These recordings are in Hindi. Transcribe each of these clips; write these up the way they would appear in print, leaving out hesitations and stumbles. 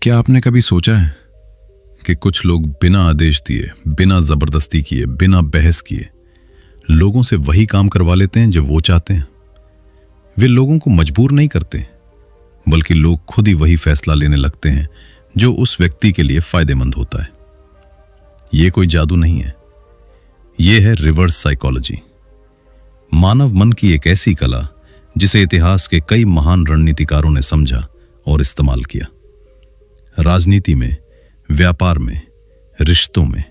क्या आपने कभी सोचा है कि कुछ लोग बिना आदेश दिए, बिना जबरदस्ती किए, बिना बहस किए लोगों से वही काम करवा लेते हैं जो वो चाहते हैं। वे लोगों को मजबूर नहीं करते, बल्कि लोग खुद ही वही फैसला लेने लगते हैं जो उस व्यक्ति के लिए फायदेमंद होता है। यह कोई जादू नहीं है, यह है रिवर्स साइकोलॉजी। मानव मन की एक ऐसी कला जिसे इतिहास के कई महान रणनीतिकारों ने समझा और इस्तेमाल किया। राजनीति में, व्यापार में, रिश्तों में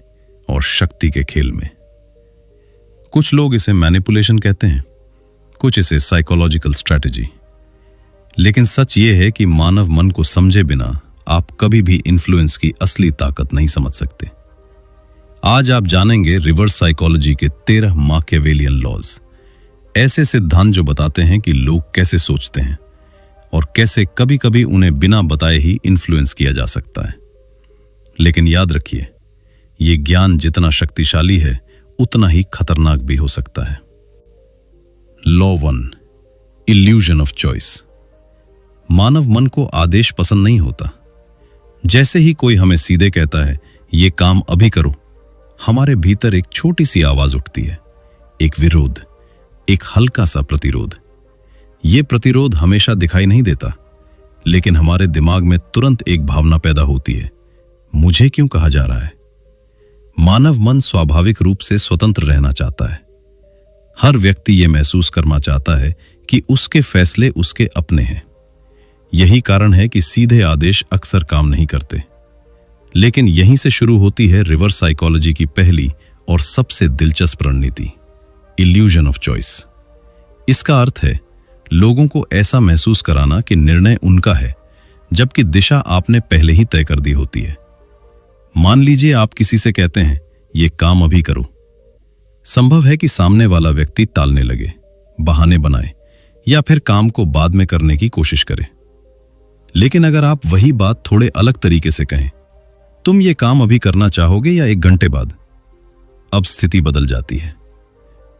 और शक्ति के खेल में। कुछ लोग इसे मैनिपुलेशन कहते हैं, कुछ इसे साइकोलॉजिकल स्ट्रैटेजी। लेकिन सच यह है कि मानव मन को समझे बिना आप कभी भी इन्फ्लुएंस की असली ताकत नहीं समझ सकते। आज आप जानेंगे रिवर्स साइकोलॉजी के 13 माकियावेलियन लॉज, ऐसे सिद्धांत जो बताते हैं कि लोग कैसे सोचते हैं और कैसे कभी कभी उन्हें बिना बताए ही इन्फ्लुएंस किया जा सकता है। लेकिन याद रखिए, यह ज्ञान जितना शक्तिशाली है उतना ही खतरनाक भी हो सकता है। Law 1, illusion of choice. मानव मन को आदेश पसंद नहीं होता। जैसे ही कोई हमें सीधे कहता है यह काम अभी करो, हमारे भीतर एक छोटी सी आवाज उठती है, एक विरोध, एक हल्का सा प्रतिरोध। यह प्रतिरोध हमेशा दिखाई नहीं देता, लेकिन हमारे दिमाग में तुरंत एक भावना पैदा होती है, मुझे क्यों कहा जा रहा है। मानव मन स्वाभाविक रूप से स्वतंत्र रहना चाहता है। हर व्यक्ति यह महसूस करना चाहता है कि उसके फैसले उसके अपने हैं। यही कारण है कि सीधे आदेश अक्सर काम नहीं करते। लेकिन यहीं से शुरू होती है रिवर्स साइकोलॉजी की पहली और सबसे दिलचस्प रणनीति, इल्यूजन ऑफ चॉइस। इसका अर्थ है लोगों को ऐसा महसूस कराना कि निर्णय उनका है, जबकि दिशा आपने पहले ही तय कर दी होती है। मान लीजिए आप किसी से कहते हैं यह काम अभी करो। संभव है कि सामने वाला व्यक्ति टालने लगे, बहाने बनाए या फिर काम को बाद में करने की कोशिश करे। लेकिन अगर आप वही बात थोड़े अलग तरीके से कहें, तुम ये काम अभी करना चाहोगे या 1 घंटे बाद, अब स्थिति बदल जाती है।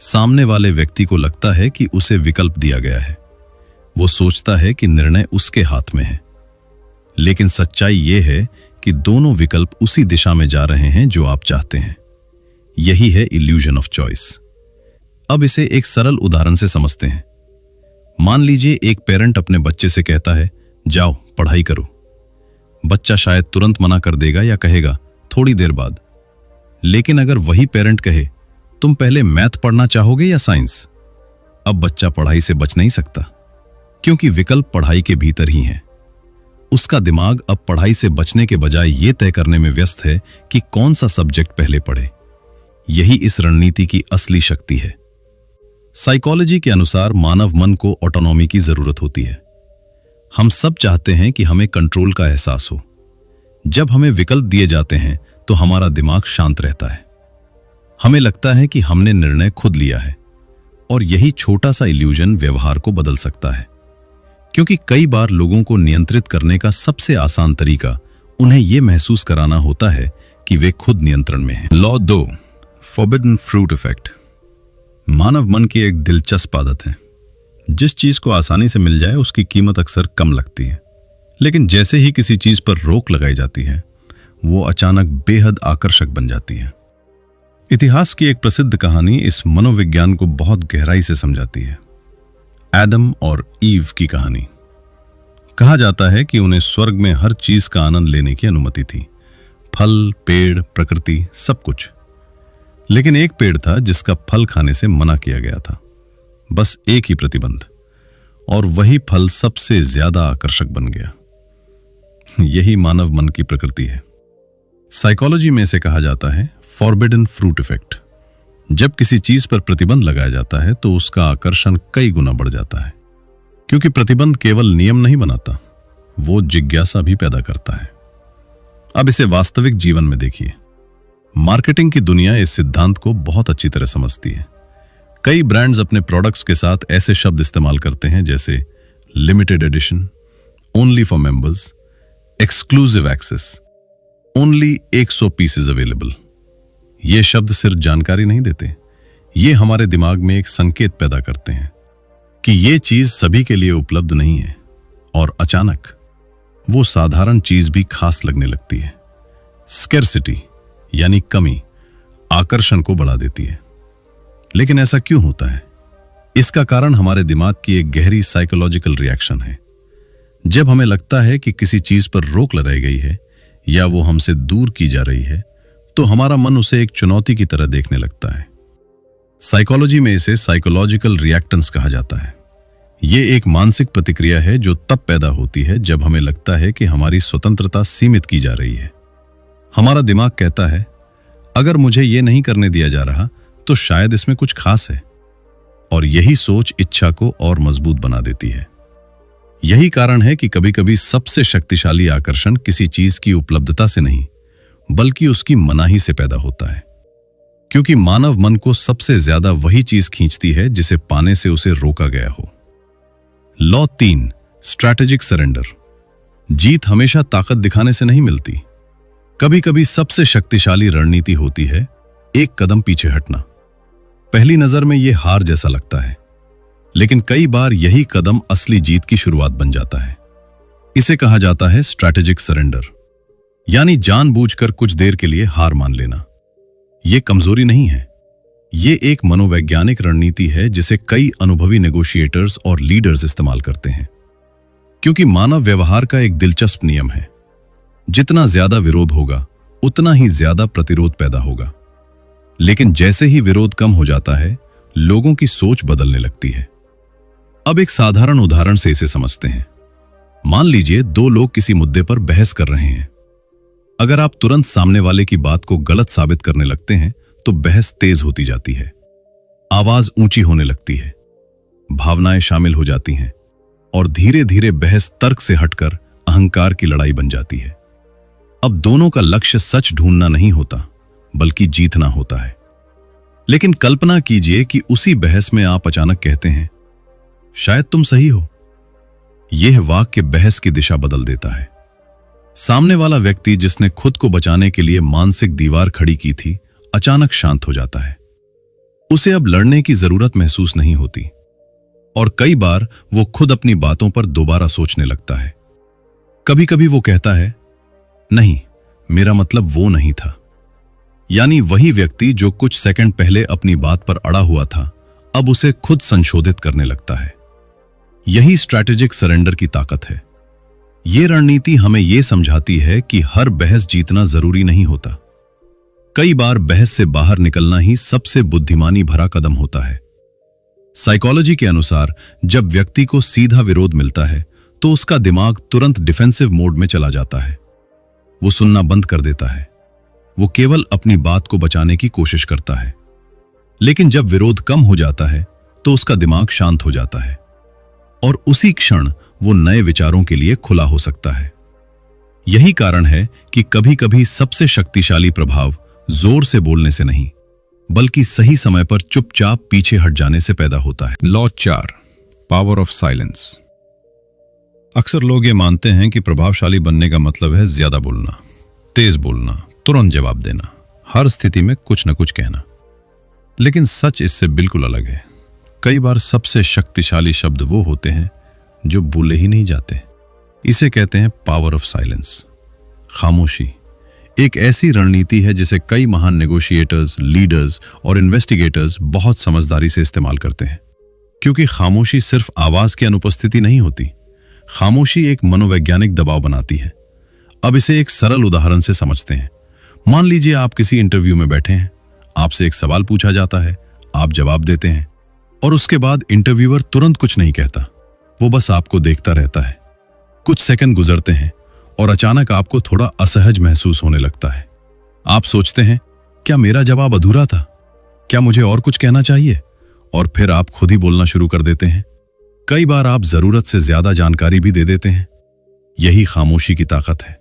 सामने वाले व्यक्ति को लगता है कि उसे विकल्प दिया गया है। वो सोचता है कि निर्णय उसके हाथ में है। लेकिन सच्चाई यह है कि दोनों विकल्प उसी दिशा में जा रहे हैं जो आप चाहते हैं। यही है इल्यूजन ऑफ चॉइस। अब इसे एक सरल उदाहरण से समझते हैं। मान लीजिए एक पेरेंट अपने बच्चे से कहता है, जाओ पढ़ाई करो। बच्चा शायद तुरंत मना कर देगा या कहेगा थोड़ी देर बाद। लेकिन अगर वही पेरेंट कहे, तुम पहले मैथ पढ़ना चाहोगे या साइंस, अब बच्चा पढ़ाई से बच नहीं सकता, क्योंकि विकल्प पढ़ाई के भीतर ही है। उसका दिमाग अब पढ़ाई से बचने के बजाय यह तय करने में व्यस्त है कि कौन सा सब्जेक्ट पहले पढ़े। यही इस रणनीति की असली शक्ति है। साइकोलॉजी के अनुसार मानव मन को ऑटोनॉमी की जरूरत होती है। हम सब चाहते हैं कि हमें कंट्रोल का एहसास हो। जब हमें विकल्प दिए जाते हैं तो हमारा दिमाग शांत रहता है। हमें लगता है कि हमने निर्णय खुद लिया है, और यही छोटा सा इल्यूजन व्यवहार को बदल सकता है। क्योंकि कई बार लोगों को नियंत्रित करने का सबसे आसान तरीका उन्हें यह महसूस कराना होता है कि वे खुद नियंत्रण में हैं। Law 2, forbidden fruit effect. मानव मन की एक दिलचस्प आदत है, जिस चीज को आसानी से मिल जाए उसकी कीमत अक्सर कम लगती है। लेकिन जैसे ही किसी चीज पर रोक लगाई जाती है, वो अचानक बेहद आकर्षक बन जाती है। इतिहास की एक प्रसिद्ध कहानी इस मनोविज्ञान को बहुत गहराई से समझाती है। एडम और ईव की कहानी। कहा जाता है कि उन्हें स्वर्ग में हर चीज का आनंद लेने की अनुमति थी, फल, पेड़, प्रकृति, सब कुछ। लेकिन एक पेड़ था जिसका फल खाने से मना किया गया था। बस एक ही प्रतिबंध, और वही फल सबसे ज्यादा आकर्षक बन गया। यही मानव मन की प्रकृति है। साइकोलॉजी में इसे कहा जाता है फॉरबिडन फ्रूट इफेक्ट। जब किसी चीज पर प्रतिबंध लगाया जाता है तो उसका आकर्षण कई गुना बढ़ जाता है, क्योंकि प्रतिबंध केवल नियम नहीं बनाता, वो जिज्ञासा भी पैदा करता है। अब इसे वास्तविक जीवन में देखिए। मार्केटिंग की दुनिया इस सिद्धांत को बहुत अच्छी तरह समझती है। कई ब्रांड्स अपने प्रोडक्ट्स के साथ ऐसे शब्द इस्तेमाल करते हैं जैसे limited edition, only for members, exclusive access, only 100 pieces available. ये शब्द सिर्फ जानकारी नहीं देते, ये हमारे दिमाग में एक संकेत पैदा करते हैं कि ये चीज सभी के लिए उपलब्ध नहीं है। और अचानक वो साधारण चीज भी खास लगने लगती है। स्कैर्सिटी यानी कमी आकर्षण को बढ़ा देती है। लेकिन ऐसा क्यों होता है? इसका कारण हमारे दिमाग की एक गहरी साइकोलॉजिकल रिएक्शन है। जब हमें लगता है कि किसी चीज पर रोक लगाई गई है या वो हमसे दूर की जा रही है, तो हमारा मन उसे एक चुनौती की तरह देखने लगता है। साइकोलॉजी में इसे साइकोलॉजिकल रिएक्टेंस कहा जाता है। ये एक मानसिक प्रतिक्रिया है जो तब पैदा होती है जब हमें लगता है कि हमारी स्वतंत्रता सीमित की जा रही है। हमारा दिमाग कहता है, अगर मुझे ये नहीं करने दिया जा रहा तो शायद इसमें कुछ खास है, और यही सोच इच्छा को और मजबूत बना देती है। यही कारण है कि कभी कभी सबसे शक्तिशाली आकर्षण किसी चीज की उपलब्धता से नहीं, बल्कि उसकी मनाही से पैदा होता है। क्योंकि मानव मन को सबसे ज्यादा वही चीज खींचती है जिसे पाने से उसे रोका गया हो। Law 3, strategic surrender. जीत हमेशा ताकत दिखाने से नहीं मिलती। कभी कभी सबसे शक्तिशाली रणनीति होती है एक कदम पीछे हटना। पहली नजर में यह हार जैसा लगता है, लेकिन कई बार यही कदम असली जीत की शुरुआत बन जाता है। इसे कहा जाता है स्ट्रैटेजिक सरेंडर, यानी जानबूझकर कुछ देर के लिए हार मान लेना। यह कमजोरी नहीं है, ये एक मनोवैज्ञानिक रणनीति है जिसे कई अनुभवी नेगोशिएटर्स और लीडर्स इस्तेमाल करते हैं। क्योंकि मानव व्यवहार का एक दिलचस्प नियम है, जितना ज्यादा विरोध होगा उतना ही ज्यादा प्रतिरोध पैदा होगा। लेकिन जैसे ही विरोध कम हो जाता है, लोगों की सोच बदलने लगती है। अब एक साधारण उदाहरण से इसे समझते हैं। मान लीजिए दो लोग किसी मुद्दे पर बहस कर रहे हैं। अगर आप तुरंत सामने वाले की बात को गलत साबित करने लगते हैं तो बहस तेज होती जाती है, आवाज ऊंची होने लगती है, भावनाएं शामिल हो जाती हैं और धीरे धीरे बहस तर्क से हटकर अहंकार की लड़ाई बन जाती है। अब दोनों का लक्ष्य सच ढूंढना नहीं होता, बल्कि जीतना होता है। लेकिन कल्पना कीजिए कि उसी बहस में आप अचानक कहते हैं, शायद तुम सही हो। यह वाक्य बहस की दिशा बदल देता है। सामने वाला व्यक्ति जिसने खुद को बचाने के लिए मानसिक दीवार खड़ी की थी, अचानक शांत हो जाता है। उसे अब लड़ने की जरूरत महसूस नहीं होती और कई बार वो खुद अपनी बातों पर दोबारा सोचने लगता है। कभी कभी वो कहता है, नहीं, मेरा मतलब वो नहीं था। यानी वही व्यक्ति जो कुछ सेकंड पहले अपनी बात पर अड़ा हुआ था, अब उसे खुद संशोधित करने लगता है। यही स्ट्रैटेजिक सरेंडर की ताकत है। यह रणनीति हमें यह समझाती है कि हर बहस जीतना जरूरी नहीं होता। कई बार बहस से बाहर निकलना ही सबसे बुद्धिमानी भरा कदम होता है। साइकोलॉजी के अनुसार जब व्यक्ति को सीधा विरोध मिलता है तो उसका दिमाग तुरंत डिफेंसिव मोड में चला जाता है। वो सुनना बंद कर देता है, वो केवल अपनी बात को बचाने की कोशिश करता है। लेकिन जब विरोध कम हो जाता है तो उसका दिमाग शांत हो जाता है और उसी क्षण वो नए विचारों के लिए खुला हो सकता है। यही कारण है कि कभी-कभी सबसे शक्तिशाली प्रभाव जोर से बोलने से नहीं, बल्कि सही समय पर चुपचाप पीछे हट जाने से पैदा होता है। Law 4, power of silence. अक्सर लोग ये मानते हैं कि प्रभावशाली बनने का मतलब है ज्यादा बोलना, तेज बोलना, तुरंत जवाब देना, हर स्थिति में कुछ न कुछ कहना। लेकिन सच इससे बिल्कुल अलग है। कई बार सबसे शक्तिशाली शब्द वो होते हैं जो बोले ही नहीं जाते। इसे कहते हैं पावर ऑफ साइलेंस। खामोशी एक ऐसी रणनीति है जिसे कई महान नेगोशिएटर्स, लीडर्स और इन्वेस्टिगेटर्स बहुत समझदारी से इस्तेमाल करते हैं। क्योंकि खामोशी सिर्फ आवाज की अनुपस्थिति नहीं होती, खामोशी एक मनोवैज्ञानिक दबाव बनाती है। अब इसे एक सरल उदाहरण से समझते हैं। मान लीजिए आप किसी इंटरव्यू में बैठे हैं, आपसे एक सवाल पूछा जाता है, आप जवाब देते हैं और उसके बाद इंटरव्यूअर तुरंत कुछ नहीं कहता, वो बस आपको देखता रहता है। कुछ सेकंड गुजरते हैं और अचानक आपको थोड़ा असहज महसूस होने लगता है। आप सोचते हैं, क्या मेरा जवाब अधूरा था? क्या मुझे और कुछ कहना चाहिए? और फिर आप खुद ही बोलना शुरू कर देते हैं। कई बार आप जरूरत से ज्यादा जानकारी भी दे देते हैं। यही खामोशी की ताकत है।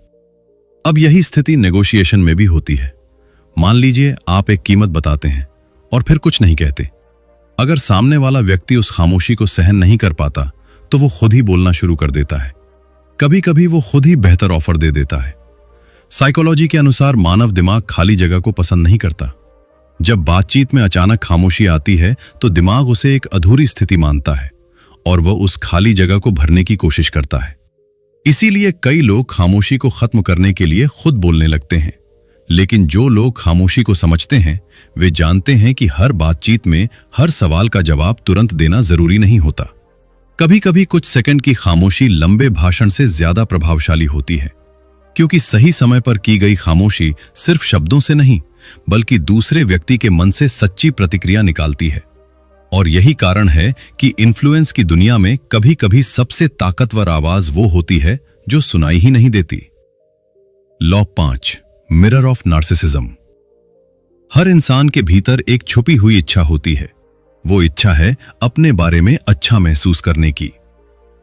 अब यही स्थिति नेगोशिएशन में भी होती है। मान लीजिए आप एक कीमत बताते हैं और फिर कुछ नहीं कहते। अगर सामने वाला व्यक्ति उस खामोशी को सहन नहीं कर पाता तो वो खुद ही बोलना शुरू कर देता है। कभी कभी वो खुद ही बेहतर ऑफर दे देता है। साइकोलॉजी के अनुसार मानव दिमाग खाली जगह को पसंद नहीं करता। जब बातचीत में अचानक खामोशी आती है तो दिमाग उसे एक अधूरी स्थिति मानता है और वह उस खाली जगह को भरने की कोशिश करता है। इसीलिए कई लोग खामोशी को खत्म करने के लिए खुद बोलने लगते हैं, लेकिन जो लोग खामोशी को समझते हैं वे जानते हैं कि हर बातचीत में हर सवाल का जवाब तुरंत देना जरूरी नहीं होता। कभी कभी कुछ सेकंड की खामोशी लंबे भाषण से ज्यादा प्रभावशाली होती है, क्योंकि सही समय पर की गई खामोशी सिर्फ शब्दों से नहीं बल्कि दूसरे व्यक्ति के मन से सच्ची प्रतिक्रिया निकालती है। और यही कारण है कि इन्फ्लुएंस की दुनिया में कभी कभी सबसे ताकतवर आवाज वो होती है जो सुनाई ही नहीं देती। Law 5, mirror of narcissism. हर इंसान के भीतर एक छुपी हुई इच्छा होती है। वो इच्छा है अपने बारे में अच्छा महसूस करने की।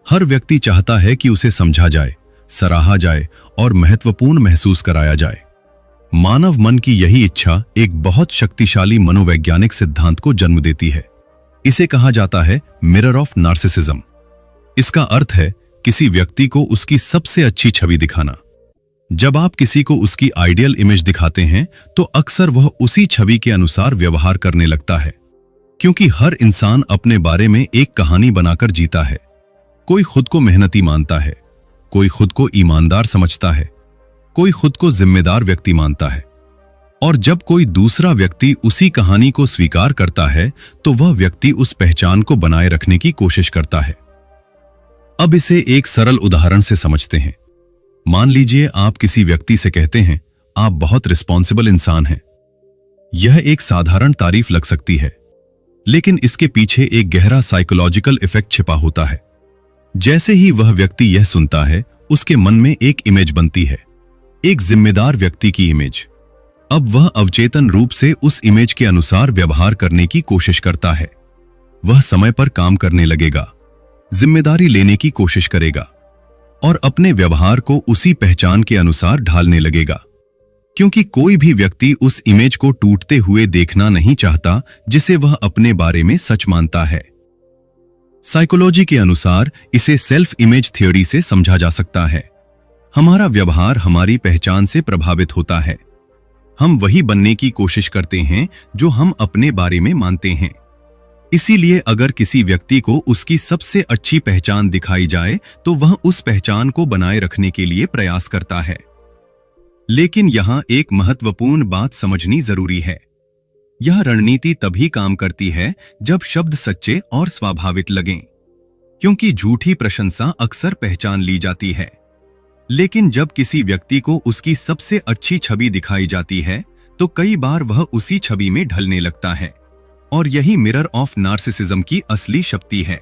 हर व्यक्ति चाहता है कि उसे समझा जाए, सराहा जाए और महत्वपूर्ण महसूस कराया जाए। मानव मन की यही इच्छा एक बहुत शक्तिशाली मनोवैज्ञानिक सिद्धांत को जन्म देती है। इसे कहा जाता है मिरर ऑफ नार्सिसिज्म। इसका अर्थ है किसी व्यक्ति को उसकी सबसे अच्छी छवि दिखाना। जब आप किसी को उसकी आइडियल इमेज दिखाते हैं तो अक्सर वह उसी छवि के अनुसार व्यवहार करने लगता है, क्योंकि हर इंसान अपने बारे में एक कहानी बनाकर जीता है। कोई खुद को मेहनती मानता है, कोई खुद को ईमानदार समझता है, कोई खुद को जिम्मेदार व्यक्ति मानता है। और जब कोई दूसरा व्यक्ति उसी कहानी को स्वीकार करता है तो वह व्यक्ति उस पहचान को बनाए रखने की कोशिश करता है। अब इसे एक सरल उदाहरण से समझते हैं। मान लीजिए आप किसी व्यक्ति से कहते हैं, आप बहुत रिस्पॉन्सिबल इंसान हैं। यह एक साधारण तारीफ लग सकती है, लेकिन इसके पीछे एक गहरा साइकोलॉजिकल इफेक्ट छिपा होता है। जैसे ही वह व्यक्ति यह सुनता है, उसके मन में एक इमेज बनती है, एक जिम्मेदार व्यक्ति की इमेज। अब वह अवचेतन रूप से उस इमेज के अनुसार व्यवहार करने की कोशिश करता है। वह समय पर काम करने लगेगा, जिम्मेदारी लेने की कोशिश करेगा और अपने व्यवहार को उसी पहचान के अनुसार ढालने लगेगा, क्योंकि कोई भी व्यक्ति उस इमेज को टूटते हुए देखना नहीं चाहता जिसे वह अपने बारे में सच मानता है। साइकोलॉजी के अनुसार इसे सेल्फ इमेज थ्योरी से समझा जा सकता है। हमारा व्यवहार हमारी पहचान से प्रभावित होता है। हम वही बनने की कोशिश करते हैं जो हम अपने बारे में मानते हैं। इसीलिए अगर किसी व्यक्ति को उसकी सबसे अच्छी पहचान दिखाई जाए तो वह उस पहचान को बनाए रखने के लिए प्रयास करता है। लेकिन यहां एक महत्वपूर्ण बात समझनी जरूरी है। यह रणनीति तभी काम करती है जब शब्द सच्चे और स्वाभाविक लगें, क्योंकि झूठी प्रशंसा अक्सर पहचान ली जाती है। लेकिन जब किसी व्यक्ति को उसकी सबसे अच्छी छवि दिखाई जाती है तो कई बार वह उसी छवि में ढलने लगता है। और यही मिरर ऑफ नार्सिसिज्म की असली शक्ति है,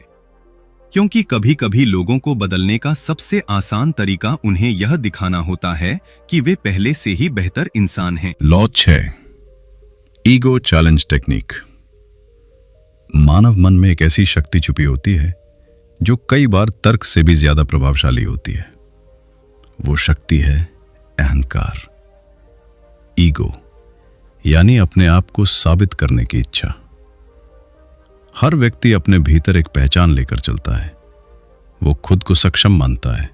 क्योंकि कभी कभी लोगों को बदलने का सबसे आसान तरीका उन्हें यह दिखाना होता है कि वे पहले से ही बेहतर इंसान हैं। Law 6, ego challenge technique. मानव मन में एक ऐसी शक्ति छुपी होती है जो कई बार तर्क से भी ज्यादा प्रभावशाली होती है। वो शक्ति है अहंकार, ईगो, यानी अपने आप को साबित करने की इच्छा। हर व्यक्ति अपने भीतर एक पहचान लेकर चलता है। वो खुद को सक्षम मानता है,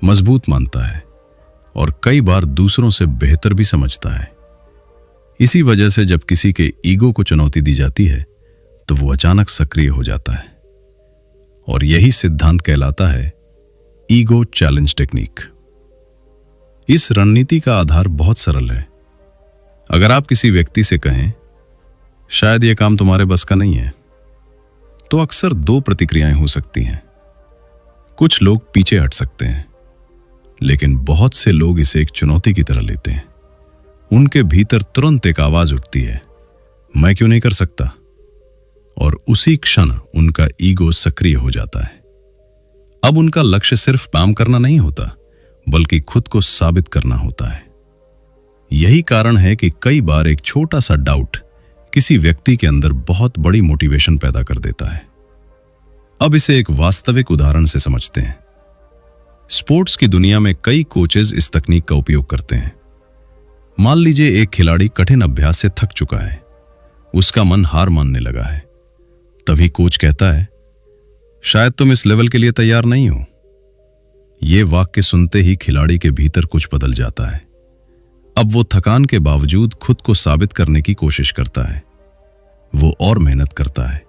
मजबूत मानता है और कई बार दूसरों से बेहतर भी समझता है। इसी वजह से जब किसी के ईगो को चुनौती दी जाती है तो वो अचानक सक्रिय हो जाता है। और यही सिद्धांत कहलाता है ईगो चैलेंज टेक्निक। इस रणनीति का आधार बहुत सरल है। अगर आप किसी व्यक्ति से कहें, शायद यह काम तुम्हारे बस का नहीं है, तो अक्सर दो प्रतिक्रियाएं हो सकती हैं। कुछ लोग पीछे हट सकते हैं, लेकिन बहुत से लोग इसे एक चुनौती की तरह लेते हैं। उनके भीतर तुरंत एक आवाज उठती है, मैं क्यों नहीं कर सकता? और उसी क्षण उनका ईगो सक्रिय हो जाता है। अब उनका लक्ष्य सिर्फ काम करना नहीं होता, बल्कि खुद को साबित करना होता है। यही कारण है कि कई बार एक छोटा सा डाउट किसी व्यक्ति के अंदर बहुत बड़ी मोटिवेशन पैदा कर देता है। अब इसे एक वास्तविक उदाहरण से समझते हैं। स्पोर्ट्स की दुनिया में कई कोचेज इस तकनीक का उपयोग करते हैं। मान लीजिए एक खिलाड़ी कठिन अभ्यास से थक चुका है, उसका मन हार मानने लगा है। तभी कोच कहता है, शायद तुम इस लेवल के लिए तैयार नहीं हो। यह वाक्य सुनते ही खिलाड़ी के भीतर कुछ बदल जाता है। अब वो थकान के बावजूद खुद को साबित करने की कोशिश करता है। वो और मेहनत करता है,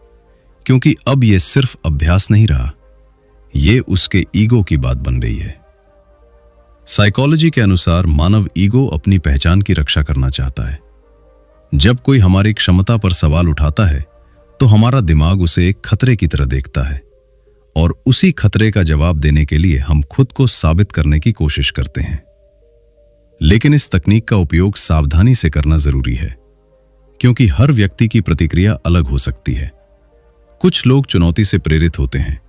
क्योंकि अब यह सिर्फ अभ्यास नहीं रहा, यह उसके ईगो की बात बन रही है। साइकोलॉजी के अनुसार मानव ईगो अपनी पहचान की रक्षा करना चाहता है। जब कोई हमारी क्षमता पर सवाल उठाता है तो हमारा दिमाग उसे एक खतरे की तरह देखता है और उसी खतरे का जवाब देने के लिए हम खुद को साबित करने की कोशिश करते हैं। लेकिन इस तकनीक का उपयोग सावधानी से करना जरूरी है, क्योंकि हर व्यक्ति की प्रतिक्रिया अलग हो सकती है। कुछ लोग चुनौती से प्रेरित होते हैं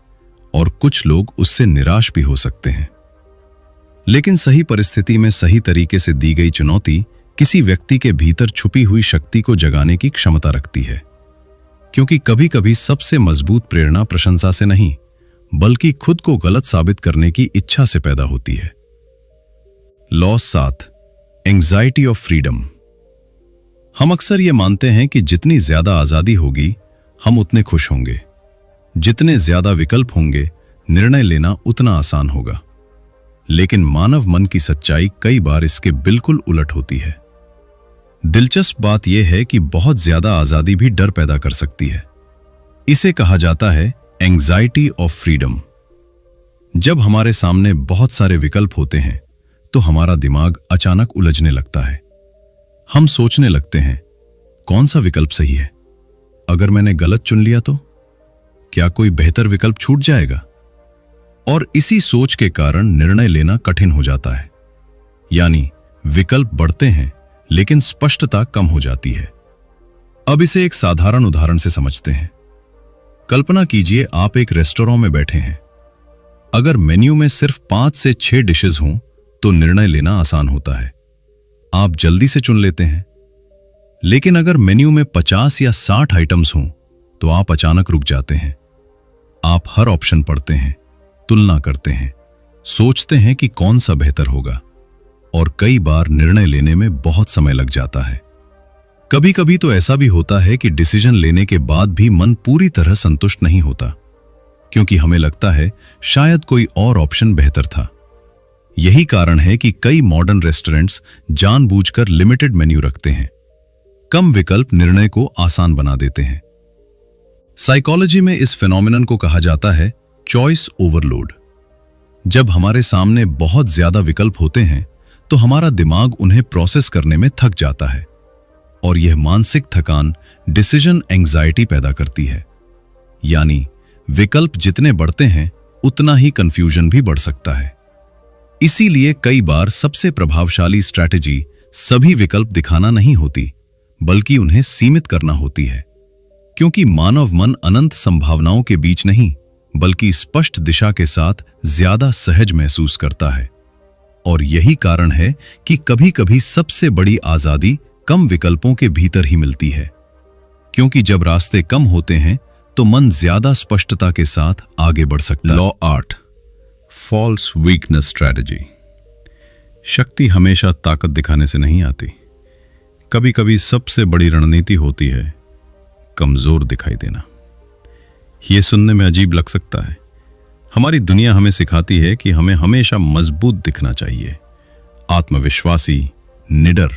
और कुछ लोग उससे निराश भी हो सकते हैं। लेकिन सही परिस्थिति में सही तरीके से दी गई चुनौती किसी व्यक्ति के भीतर छुपी हुई शक्ति को जगाने की क्षमता रखती है, क्योंकि कभी-कभी सबसे मजबूत प्रेरणा प्रशंसा से नहीं, बल्कि खुद को गलत साबित करने की इच्छा से पैदा होती है। Law 7, anxiety of freedom. हम अक्सर ये मानते हैं कि जितनी ज्यादा आजादी होगी हम उतने खुश होंगे, जितने ज्यादा विकल्प होंगे निर्णय लेना उतना आसान होगा। लेकिन मानव मन की सच्चाई कई बार इसके बिल्कुल उलट होती है। दिलचस्प बात यह है कि बहुत ज्यादा आजादी भी डर पैदा कर सकती है। इसे कहा जाता है एंग्जाइटी ऑफ फ्रीडम। जब हमारे सामने बहुत सारे विकल्प होते हैं तो हमारा दिमाग अचानक उलझने लगता है। हम सोचने लगते हैं, कौन सा विकल्प सही है? अगर मैंने गलत चुन लिया तो क्या कोई बेहतर विकल्प छूट जाएगा? और इसी सोच के कारण निर्णय लेना कठिन हो जाता है। यानी विकल्प बढ़ते हैं लेकिन स्पष्टता कम हो जाती है। अब इसे एक साधारण उदाहरण से समझते हैं। कल्पना कीजिए आप एक रेस्टोरेंट में बैठे हैं। अगर मेन्यू में सिर्फ 5 से 6 डिशेस हों तो निर्णय लेना आसान होता है, आप जल्दी से चुन लेते हैं। लेकिन अगर मेन्यू में 50 या 60 आइटम्स हों तो आप अचानक रुक जाते हैं। आप हर ऑप्शन पढ़ते हैं, तुलना करते हैं, सोचते हैं कि कौन सा बेहतर होगा, और कई बार निर्णय लेने में बहुत समय लग जाता है। कभी कभी तो ऐसा भी होता है कि डिसीजन लेने के बाद भी मन पूरी तरह संतुष्ट नहीं होता, क्योंकि हमें लगता है शायद कोई और ऑप्शन बेहतर था। यही कारण है कि कई मॉडर्न रेस्टोरेंट्स जानबूझकर लिमिटेड मेन्यू रखते हैं। कम विकल्प निर्णय को आसान बना देते हैं। साइकोलॉजी में इस फिनोमिनन को कहा जाता है चॉइस ओवरलोड। जब हमारे सामने बहुत ज्यादा विकल्प होते हैं तो हमारा दिमाग उन्हें प्रोसेस करने में थक जाता है, और यह मानसिक थकान डिसीजन एंग्जाइटी पैदा करती है। यानी विकल्प जितने बढ़ते हैं उतना ही कंफ्यूजन भी बढ़ सकता है। इसीलिए कई बार सबसे प्रभावशाली स्ट्रैटेजी सभी विकल्प दिखाना नहीं होती, बल्कि उन्हें सीमित करना होती है, क्योंकि मानव मन अनंत संभावनाओं के बीच नहीं, बल्कि स्पष्ट दिशा के साथ ज्यादा सहज महसूस करता है। और यही कारण है कि कभी-कभी सबसे बड़ी आजादी कम विकल्पों के भीतर ही मिलती है, क्योंकि जब रास्ते कम होते हैं तो मन ज्यादा स्पष्टता के साथ आगे बढ़ सकता है। Law 8, false weakness strategy. शक्ति हमेशा ताकत दिखाने से नहीं आती। कभी कभी सबसे बड़ी रणनीति होती है कमजोर दिखाई देना। यह सुनने में अजीब लग सकता है। हमारी दुनिया हमें सिखाती है कि हमें हमेशा मजबूत दिखना चाहिए, आत्मविश्वासी, निडर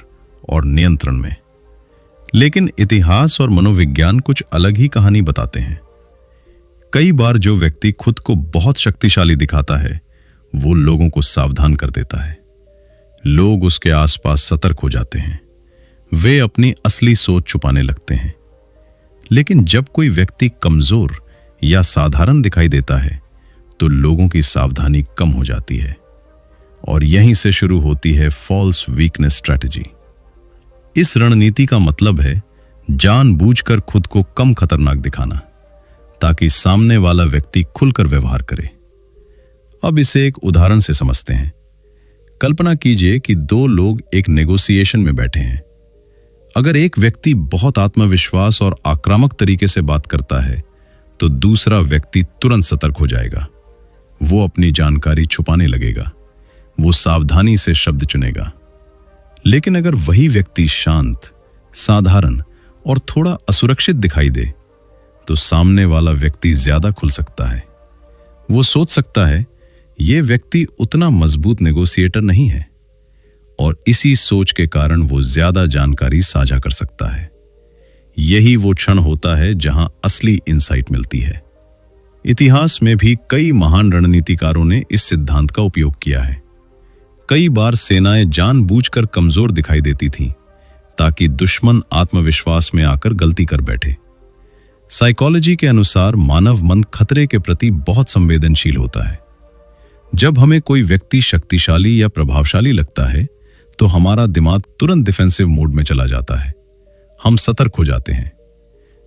और नियंत्रण में। लेकिन इतिहास और मनोविज्ञान कुछ अलग ही कहानी बताते हैं। कई बार जो व्यक्ति खुद को बहुत शक्तिशाली दिखाता है वो लोगों को सावधान कर देता है। लोग उसके आसपास सतर्क हो जाते हैं, वे अपनी असली सोच छुपाने लगते हैं। लेकिन जब कोई व्यक्ति कमजोर या साधारण दिखाई देता है तो लोगों की सावधानी कम हो जाती है, और यहीं से शुरू होती है फॉल्स वीकनेस स्ट्रैटेजी। इस रणनीति का मतलब है जानबूझकर खुद को कम खतरनाक दिखाना, ताकि सामने वाला व्यक्ति खुलकर व्यवहार करे। अब इसे एक उदाहरण से समझते हैं। कल्पना कीजिए कि 2 लोग एक नेगोशिएशन में बैठे हैं। अगर एक व्यक्ति बहुत आत्मविश्वास और आक्रामक तरीके से बात करता है तो दूसरा व्यक्ति तुरंत सतर्क हो जाएगा। वो अपनी जानकारी छुपाने लगेगा, वो सावधानी से शब्द चुनेगा। लेकिन अगर वही व्यक्ति शांत, साधारण और थोड़ा असुरक्षित दिखाई दे तो सामने वाला व्यक्ति ज्यादा खुल सकता है। वो सोच सकता है ये व्यक्ति उतना मजबूत नेगोशिएटर नहीं है, और इसी सोच के कारण वो ज्यादा जानकारी साझा कर सकता है। यही वो क्षण होता है जहां असली इंसाइट मिलती है। इतिहास में भी कई महान रणनीतिकारों ने इस सिद्धांत का उपयोग किया है। कई बार सेनाएं जानबूझकर कमजोर दिखाई देती थीं ताकि दुश्मन आत्मविश्वास में आकर गलती कर बैठे। साइकोलॉजी के अनुसार मानव मन खतरे के प्रति बहुत संवेदनशील होता है। जब हमें कोई व्यक्ति शक्तिशाली या प्रभावशाली लगता है तो हमारा दिमाग तुरंत डिफेंसिव मोड में चला जाता है, हम सतर्क हो जाते हैं।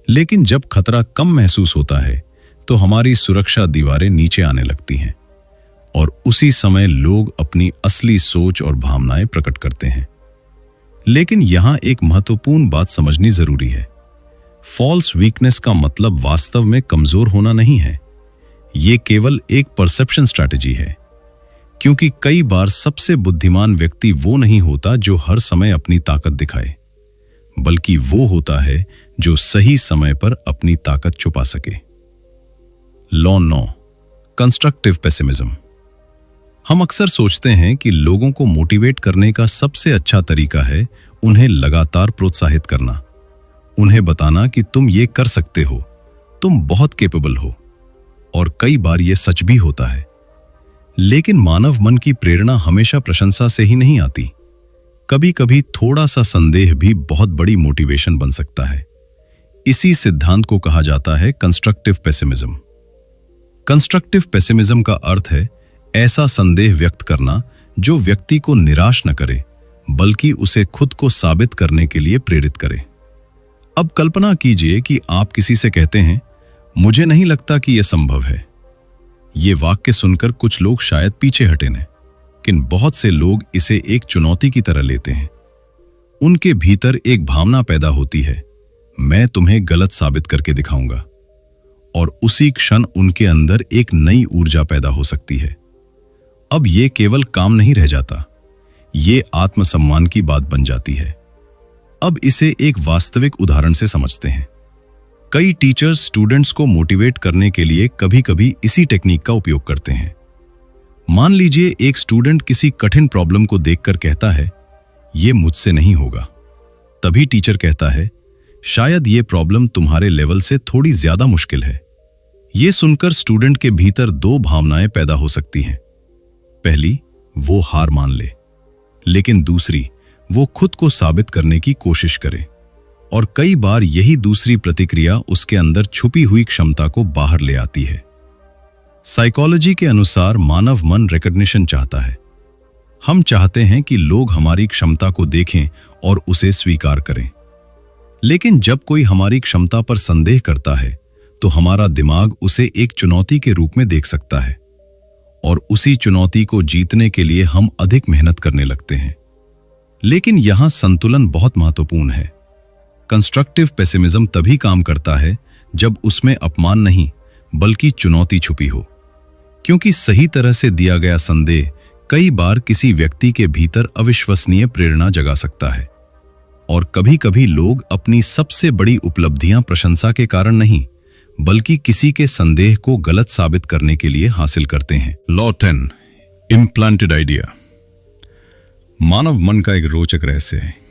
लेकिन जब खतरा कम महसूस होता है तो हमारी सुरक्षा दीवारें नीचे आने लगती हैं और उसी समय लोग अपनी असली सोच और भावनाएं प्रकट करते हैं। लेकिन यहां एक महत्वपूर्ण बात समझनी जरूरी है। फॉल्स वीकनेस का मतलब वास्तव में कमजोर होना नहीं है, यह केवल एक परसेप्शन स्ट्रैटेजी है। क्योंकि कई बार सबसे बुद्धिमान व्यक्ति वो नहीं होता जो हर समय अपनी ताकत दिखाए, बल्कि वो होता है जो सही समय पर अपनी ताकत छुपा सके। Law 9, constructive pessimism. हम अक्सर सोचते हैं कि लोगों को मोटिवेट करने का सबसे अच्छा तरीका है उन्हें लगातार प्रोत्साहित करना, उन्हें बताना कि तुम ये कर सकते हो, तुम बहुत कैपेबल हो। और कई बार यह सच भी होता है। लेकिन मानव मन की प्रेरणा हमेशा प्रशंसा से ही नहीं आती। कभी कभी थोड़ा सा संदेह भी बहुत बड़ी मोटिवेशन बन सकता है। इसी सिद्धांत को कहा जाता है कंस्ट्रक्टिव पेसिमिज्म। कंस्ट्रक्टिव पेसिमिज्म का अर्थ है ऐसा संदेह व्यक्त करना जो व्यक्ति को निराश न करे, बल्कि उसे खुद को साबित करने के लिए प्रेरित करे। अब कल्पना कीजिए कि आप किसी से कहते हैं, मुझे नहीं लगता कि यह संभव है। ये वाक्य सुनकर कुछ लोग शायद पीछे हटे न, लेकिन बहुत से लोग इसे एक चुनौती की तरह लेते हैं। उनके भीतर एक भावना पैदा होती है, मैं तुम्हें गलत साबित करके दिखाऊंगा। और उसी क्षण उनके अंदर एक नई ऊर्जा पैदा हो सकती है। अब यह केवल काम नहीं रह जाता, ये आत्मसम्मान की बात बन जाती है। अब इसे एक वास्तविक उदाहरण से समझते हैं। कई टीचर्स स्टूडेंट्स को मोटिवेट करने के लिए कभी-कभी इसी टेक्निक का उपयोग करते हैं। मान लीजिए एक स्टूडेंट किसी कठिन प्रॉब्लम को देखकर कहता है, यह मुझसे नहीं होगा। तभी टीचर कहता है, शायद यह प्रॉब्लम तुम्हारे लेवल से थोड़ी ज्यादा मुश्किल है। यह सुनकर स्टूडेंट के भीतर दो भावनाएं पैदा हो सकती हैं। पहली, वो हार मान ले, लेकिन दूसरी, वो खुद को साबित करने की कोशिश करे। और कई बार यही दूसरी प्रतिक्रिया उसके अंदर छुपी हुई क्षमता को बाहर ले आती है। साइकोलॉजी के अनुसार मानव मन रिकॉग्निशन चाहता है। हम चाहते हैं कि लोग हमारी क्षमता को देखें और उसे स्वीकार करें। लेकिन जब कोई हमारी क्षमता पर संदेह करता है तो हमारा दिमाग उसे एक चुनौती के रूप में देख सकता है और उसी चुनौती को जीतने के लिए हम अधिक मेहनत करने लगते हैं। लेकिन यहां संतुलन बहुत महत्वपूर्ण है। कंस्ट्रक्टिव पेसिमिज्म तभी काम करता है जब उसमें अपमान नहीं बल्कि चुनौती छुपी हो, क्योंकि सही तरह से दिया गया संदेह कई बार किसी व्यक्ति के भीतर अविश्वसनीय प्रेरणा जगा सकता है। और कभी-कभी लोग अपनी सबसे बड़ी उपलब्धियां प्रशंसा के कारण नहीं बल्कि किसी के संदेह को गलत साबित करने के लिए हासिल करते हैं। Law 10, implanted idea. मानव मन का एक रोचक रहस्य है।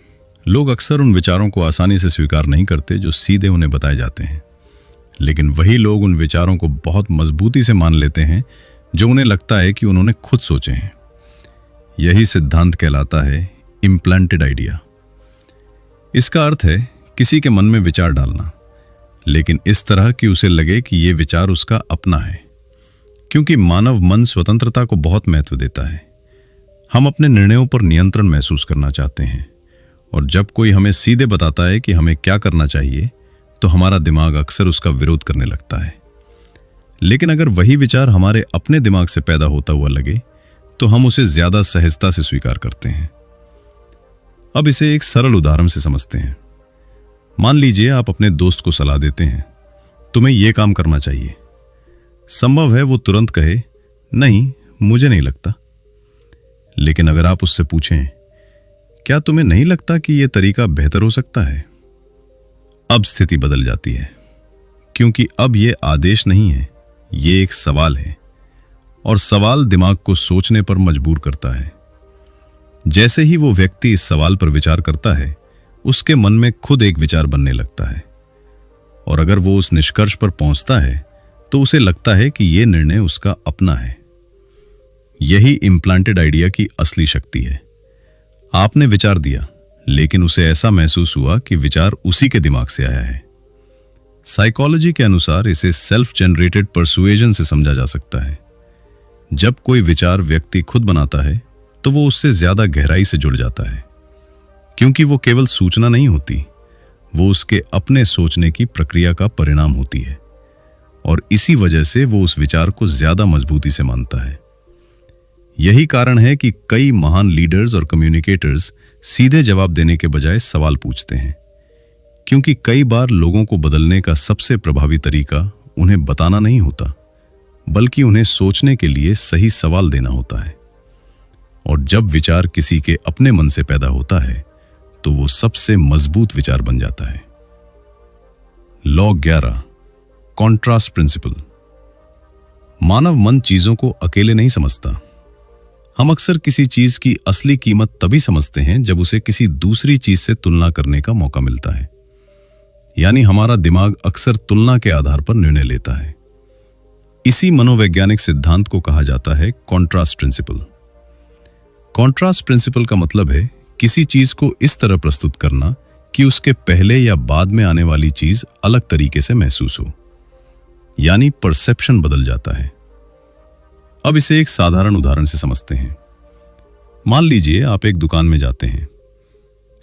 लोग अक्सर उन विचारों को आसानी से स्वीकार नहीं करते जो सीधे उन्हें बताए जाते हैं, लेकिन वही लोग उन विचारों को बहुत मजबूती से मान लेते हैं जो उन्हें लगता है कि उन्होंने खुद सोचे हैं। यही सिद्धांत कहलाता है इम्प्लांटेड आइडिया। इसका अर्थ है किसी के मन में विचार डालना, लेकिन इस तरह कि उसे लगे कि यह विचार उसका अपना है। क्योंकि मानव मन स्वतंत्रता को बहुत महत्व देता है। हम अपने निर्णयों पर नियंत्रण महसूस करना चाहते हैं, और जब कोई हमें सीधे बताता है कि हमें क्या करना चाहिए तो हमारा दिमाग अक्सर उसका विरोध करने लगता है। लेकिन अगर वही विचार हमारे अपने दिमाग से पैदा होता हुआ लगे तो हम उसे ज्यादा सहजता से स्वीकार करते हैं। अब इसे एक सरल उदाहरण से समझते हैं। मान लीजिए आप अपने दोस्त को सलाह देते हैं, तुम्हें यह काम करना चाहिए। संभव है वो तुरंत कहे, नहीं मुझे नहीं लगता। लेकिन अगर आप उससे पूछें, क्या तुम्हें नहीं लगता कि यह तरीका बेहतर हो सकता है? अब स्थिति बदल जाती है, क्योंकि अब यह आदेश नहीं है, यह एक सवाल है, और सवाल दिमाग को सोचने पर मजबूर करता है। जैसे ही वो व्यक्ति इस सवाल पर विचार करता है, उसके मन में खुद एक विचार बनने लगता है, और अगर वो उस निष्कर्ष पर पहुंचता है तो उसे लगता है कि यह निर्णय उसका अपना है। यही इम्प्लांटेड आइडिया की असली शक्ति है। आपने विचार दिया, लेकिन उसे ऐसा महसूस हुआ कि विचार उसी के दिमाग से आया है। साइकोलॉजी के अनुसार इसे सेल्फ जनरेटेड परसुएजन से समझा जा सकता है। जब कोई विचार व्यक्ति खुद बनाता है तो वो उससे ज्यादा गहराई से जुड़ जाता है, क्योंकि वो केवल सूचना नहीं होती, वो उसके अपने सोचने की प्रक्रिया का परिणाम होती है, और इसी वजह से वो उस विचार को ज्यादा मजबूती से मानता है। यही कारण है कि कई महान लीडर्स और कम्युनिकेटर्स सीधे जवाब देने के बजाय सवाल पूछते हैं, क्योंकि कई बार लोगों को बदलने का सबसे प्रभावी तरीका उन्हें बताना नहीं होता, बल्कि उन्हें सोचने के लिए सही सवाल देना होता है। और जब विचार किसी के अपने मन से पैदा होता है तो वो सबसे मजबूत विचार बन जाता है। Law 11, contrast principal. मानव मन चीजों को अकेले नहीं समझता। हम अक्सर किसी चीज की असली कीमत तभी समझते हैं जब उसे किसी दूसरी चीज से तुलना करने का मौका मिलता है। यानी हमारा दिमाग अक्सर तुलना के आधार पर निर्णय लेता है। इसी मनोवैज्ञानिक सिद्धांत को कहा जाता है कॉन्ट्रास्ट प्रिंसिपल। कॉन्ट्रास्ट प्रिंसिपल का मतलब है किसी चीज को इस तरह प्रस्तुत करना कि उसके पहले या बाद में आने वाली चीज अलग तरीके से महसूस हो, यानी परसेप्शन बदल जाता है। अब इसे एक साधारण उदाहरण से समझते हैं। मान लीजिए आप एक दुकान में जाते हैं।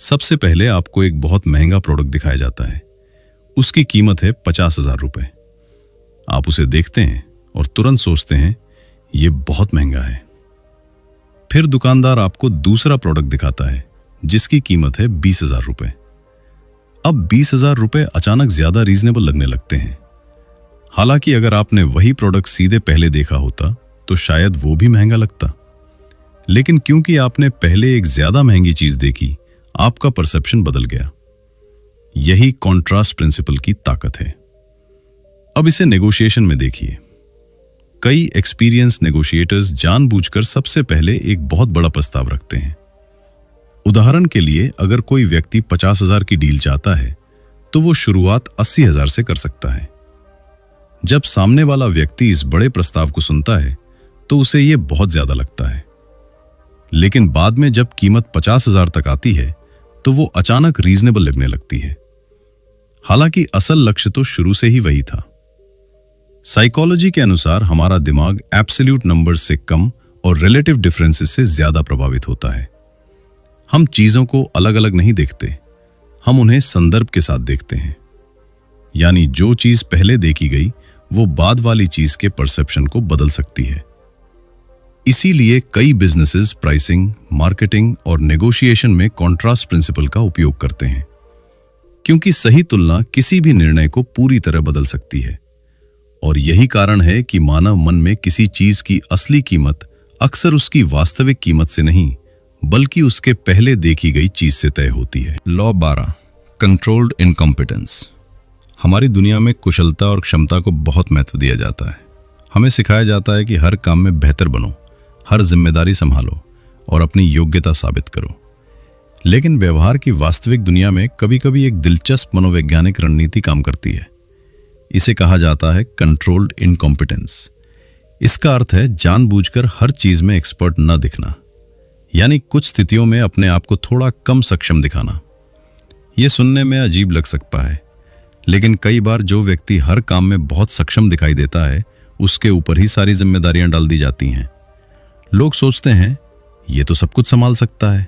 सबसे पहले आपको एक बहुत महंगा प्रोडक्ट दिखाया जाता है। उसकी कीमत है 50,000 रुपए। आप उसे देखते हैं और तुरंत सोचते हैं यह बहुत महंगा है। फिर दुकानदार आपको दूसरा प्रोडक्ट दिखाता है जिसकी कीमत है 20,000 रुपए। अब 20,000 रुपए अचानक ज्यादा रीजनेबल लगने लगते हैं। हालांकि अगर आपने वही प्रोडक्ट सीधे पहले देखा होता तो शायद वो भी महंगा लगता, लेकिन क्योंकि आपने पहले एक ज्यादा महंगी चीज देखी, आपका परसेप्शन बदल गया। यही कॉन्ट्रास्ट प्रिंसिपल की ताकत है। अब इसे नेगोशिएशन में देखिए। कई एक्सपीरियंस नेगोशिएटर्स जानबूझकर सबसे पहले एक बहुत बड़ा प्रस्ताव रखते हैं। उदाहरण के लिए, अगर कोई व्यक्ति 50,000 की डील चाहता है तो वो शुरुआत 80,000 से कर सकता है। जब सामने वाला व्यक्ति इस बड़े प्रस्ताव को सुनता है तो उसे ये बहुत ज्यादा लगता है, लेकिन बाद में जब कीमत 50,000 तक आती है तो वो अचानक रीजनेबल लगने लगती है। हालांकि असल लक्ष्य तो शुरू से ही वही था। साइकोलॉजी के अनुसार हमारा दिमाग एब्सोल्यूट नंबर्स से कम और रिलेटिव डिफरेंसेस से ज्यादा प्रभावित होता है। हम चीजों को अलग अलग नहीं देखते, हम उन्हें संदर्भ के साथ देखते हैं। यानी जो चीज पहले देखी गई वो बाद वाली चीज के परसेप्शन को बदल सकती है। इसीलिए कई बिजनेसेस प्राइसिंग, मार्केटिंग और नेगोशिएशन में कॉन्ट्रास्ट प्रिंसिपल का उपयोग करते हैं, क्योंकि सही तुलना किसी भी निर्णय को पूरी तरह बदल सकती है। और यही कारण है कि मानव मन में किसी चीज की असली कीमत अक्सर उसकी वास्तविक कीमत से नहीं, बल्कि उसके पहले देखी गई चीज से तय होती है। Law 12, controlled incompetence. हमारी दुनिया में कुशलता और क्षमता को बहुत महत्व दिया जाता है। हमें सिखाया जाता है कि हर काम में बेहतर बनो, हर जिम्मेदारी संभालो और अपनी योग्यता साबित करो। लेकिन व्यवहार की वास्तविक दुनिया में कभी-कभी एक दिलचस्प मनोवैज्ञानिक रणनीति काम करती है। इसे कहा जाता है कंट्रोल्ड इनकॉम्पिटेंस। इसका अर्थ है जानबूझकर हर चीज में एक्सपर्ट न दिखना, यानी कुछ स्थितियों में अपने आप को थोड़ा कम सक्षम दिखाना। यह सुनने में अजीब लग सकता है, लेकिन कई बार जो व्यक्ति हर काम में बहुत सक्षम दिखाई देता है, उसके ऊपर ही सारी जिम्मेदारियां डाल दी जाती हैं। लोग सोचते हैं ये तो सब कुछ संभाल सकता है,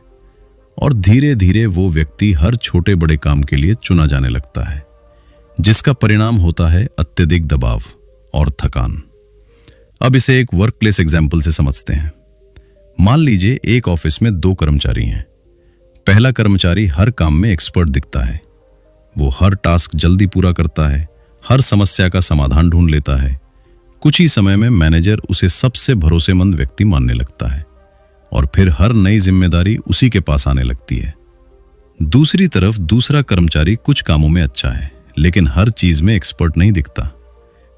और धीरे धीरे वो व्यक्ति हर छोटे बड़े काम के लिए चुना जाने लगता है, जिसका परिणाम होता है अत्यधिक दबाव और थकान। अब इसे एक वर्क प्लेस एग्जाम्पल से समझते हैं। मान लीजिए एक ऑफिस में 2 कर्मचारी हैं। पहला कर्मचारी हर काम में एक्सपर्ट दिखता है। वो हर टास्क जल्दी पूरा करता है, हर समस्या का समाधान ढूंढ लेता है। कुछ ही समय में मैनेजर उसे सबसे भरोसेमंद व्यक्ति मानने लगता है, और फिर हर नई जिम्मेदारी उसी के पास आने लगती है। दूसरी तरफ दूसरा कर्मचारी कुछ कामों में अच्छा है, लेकिन हर चीज में एक्सपर्ट नहीं दिखता।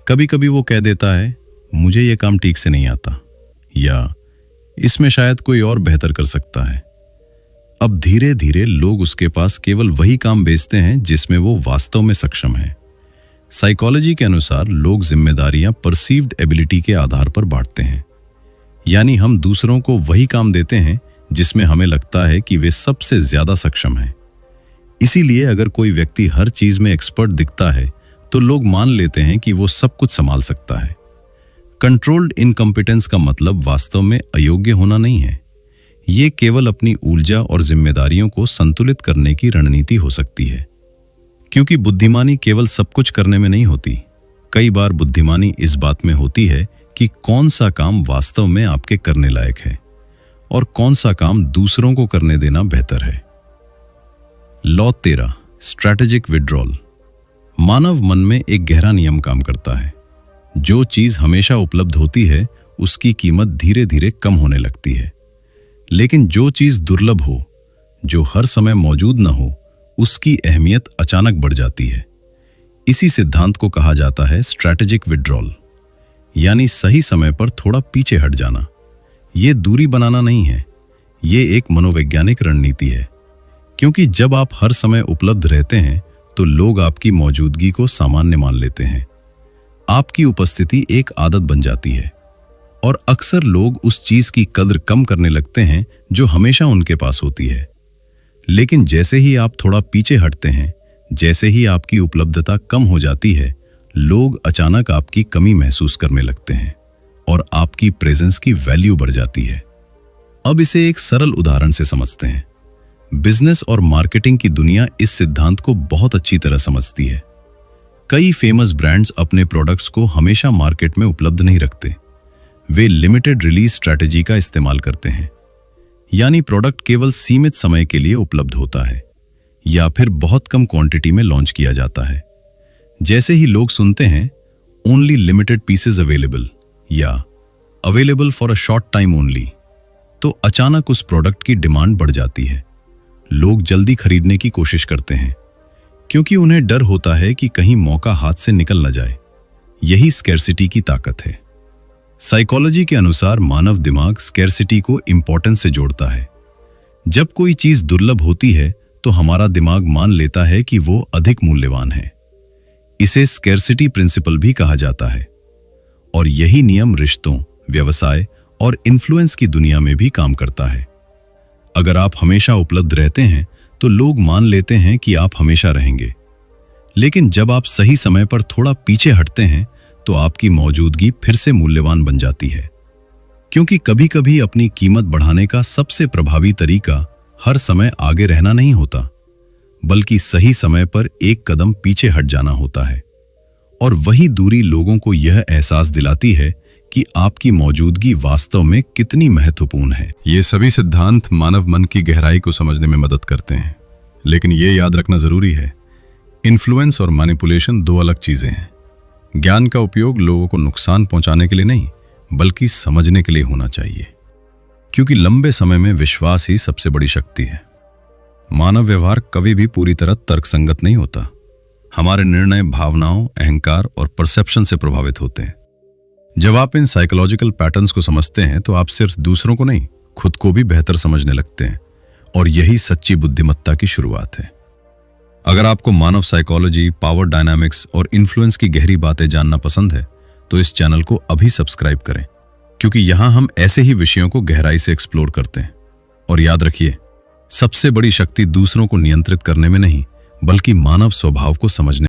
कभी कभी वो कह देता है मुझे ये काम ठीक से नहीं आता, या इसमें शायद कोई और बेहतर कर सकता है। अब धीरे धीरे लोग उसके पास केवल वही काम भेजते हैं जिसमें वो वास्तव में सक्षम है। साइकोलॉजी के अनुसार लोग जिम्मेदारियां परसीव्ड एबिलिटी के आधार पर बांटते हैं। यानी हम दूसरों को वही काम देते हैं जिसमें हमें लगता है कि वे सबसे ज्यादा सक्षम हैं। इसीलिए अगर कोई व्यक्ति हर चीज में एक्सपर्ट दिखता है तो लोग मान लेते हैं कि वो सब कुछ संभाल सकता है। कंट्रोल्ड इनकॉम्पिटेंस का मतलब वास्तव में अयोग्य होना नहीं है। ये केवल अपनी ऊर्जा और जिम्मेदारियों को संतुलित करने की रणनीति हो सकती है। क्योंकि बुद्धिमानी केवल सब कुछ करने में नहीं होती। कई बार बुद्धिमानी इस बात में होती है कि कौन सा काम वास्तव में आपके करने लायक है और कौन सा काम दूसरों को करने देना बेहतर है। Law 13, strategic withdrawal. मानव मन में एक गहरा नियम काम करता है। जो चीज हमेशा उपलब्ध होती है उसकी कीमत धीरे धीरे कम होने लगती है, लेकिन जो चीज दुर्लभ हो, जो हर समय मौजूद न हो, उसकी अहमियत अचानक बढ़ जाती है। इसी सिद्धांत को कहा जाता है स्ट्रैटेजिक विड्रॉल, यानी सही समय पर थोड़ा पीछे हट जाना। ये दूरी बनाना नहीं है, ये एक मनोवैज्ञानिक रणनीति है। क्योंकि जब आप हर समय उपलब्ध रहते हैं तो लोग आपकी मौजूदगी को सामान्य मान लेते हैं। आपकी उपस्थिति एक आदत बन जाती है और अक्सर लोग उस चीज की कद्र कम करने लगते हैं जो हमेशा उनके पास होती है। लेकिन जैसे ही आप थोड़ा पीछे हटते हैं, जैसे ही आपकी उपलब्धता कम हो जाती है, लोग अचानक आपकी कमी महसूस करने लगते हैं और आपकी प्रेजेंस की वैल्यू बढ़ जाती है। अब इसे एक सरल उदाहरण से समझते हैं। बिजनेस और मार्केटिंग की दुनिया इस सिद्धांत को बहुत अच्छी तरह समझती है। कई फेमस ब्रांड्स अपने प्रोडक्ट्स को हमेशा मार्केट में उपलब्ध नहीं रखते। वे लिमिटेड रिलीज स्ट्रैटेजी का इस्तेमाल करते हैं, यानी प्रोडक्ट केवल सीमित समय के लिए उपलब्ध होता है या फिर बहुत कम क्वांटिटी में लॉन्च किया जाता है। जैसे ही लोग सुनते हैं ओनली लिमिटेड पीसेज अवेलेबल या available for a short time only, तो अचानक उस प्रोडक्ट की डिमांड बढ़ जाती है। लोग जल्दी खरीदने की कोशिश करते हैं क्योंकि उन्हें डर होता है कि कहीं मौका हाथ से निकल न जाए। यही स्कैर्सिटी की ताकत है। साइकोलॉजी के अनुसार मानव दिमाग स्कैर्सिटी को इंपॉर्टेंस से जोड़ता है। जब कोई चीज दुर्लभ होती है तो हमारा दिमाग मान लेता है कि वो अधिक मूल्यवान है। इसे स्कैर्सिटी प्रिंसिपल भी कहा जाता है और यही नियम रिश्तों, व्यवसाय और इन्फ्लुएंस की दुनिया में भी काम करता है। अगर आप हमेशा उपलब्ध रहते हैं तो लोग मान लेते हैं कि आप हमेशा रहेंगे। लेकिन जब आप सही समय पर थोड़ा पीछे हटते हैं तो आपकी मौजूदगी फिर से मूल्यवान बन जाती है। क्योंकि कभी-कभी अपनी कीमत बढ़ाने का सबसे प्रभावी तरीका हर समय आगे रहना नहीं होता, बल्कि सही समय पर एक कदम पीछे हट जाना होता है। और वही दूरी लोगों को यह एहसास दिलाती है कि आपकी मौजूदगी वास्तव में कितनी महत्वपूर्ण है। ये सभी सिद्धांत मानव मन की गहराई को समझने में मदद करते हैं, लेकिन ये याद रखना जरूरी है, इन्फ्लुएंस और मैनिपुलेशन दो अलग चीजें हैं। ज्ञान का उपयोग लोगों को नुकसान पहुंचाने के लिए नहीं, बल्कि समझने के लिए होना चाहिए। क्योंकि लंबे समय में विश्वास ही सबसे बड़ी शक्ति है। मानव व्यवहार कभी भी पूरी तरह तर्कसंगत नहीं होता। हमारे निर्णय भावनाओं, अहंकार और परसेप्शन से प्रभावित होते हैं। जब आप इन साइकोलॉजिकल पैटर्न्स को समझते हैं तो आप सिर्फ दूसरों को नहीं, खुद को भी बेहतर समझने लगते हैं, और यही सच्ची बुद्धिमत्ता की शुरुआत है। अगर आपको मानव साइकोलॉजी, पावर डायनामिक्स और इन्फ्लुएंस की गहरी बातें जानना पसंद है तो इस चैनल को अभी सब्सक्राइब करें, क्योंकि यहां हम ऐसे ही विषयों को गहराई से एक्सप्लोर करते हैं। और याद रखिए, सबसे बड़ी शक्ति दूसरों को नियंत्रित करने में नहीं, बल्कि मानव स्वभाव को समझने